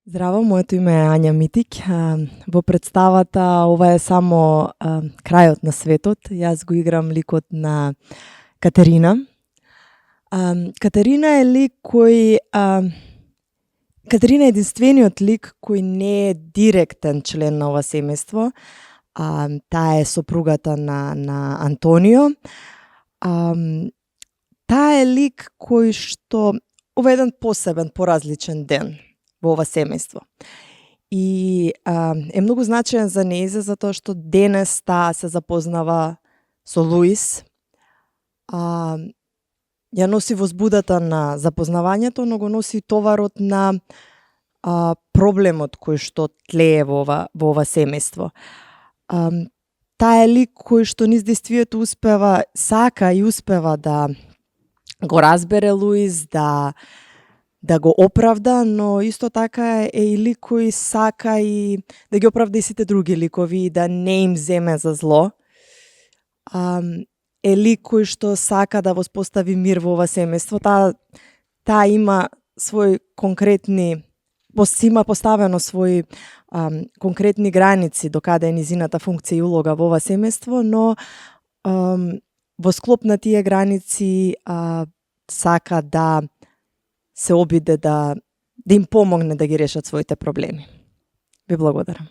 Здраво, моето име е Ања Митик. Во представата ова е само крајот на светот. Јас го играм ликот на Катерина. Катерина е лик кој... Катерина е единствениот лик кој не е директен член на ова семејство. Таа е сопругата на Антонио. Таа е лик кој што ова е еден посебен, поразличен ден во ова семејство. И е многу значаен за нејзе затоа што денес таа се запознава со Луис. Ја носи возбудата на запознавањето, но го носи товарот на проблемот кој што тлее во ова семејство. Таа е лик кој што низ действието успева, сака и успева да го разбере Луис, да го оправда, но исто така е и лик кој сака и да ги оправда и сите други ликови и да не им земе за зло. Е лик кој што сака да воспостави мир во ова семејство. Таа има свој конкретни, има поставено свои конкретни граници до каде е низината функција и улога во ова семејство, но во склоп на тие граници сака да се обиде да им помогне да ги решат своите проблеми. Ви благодарам.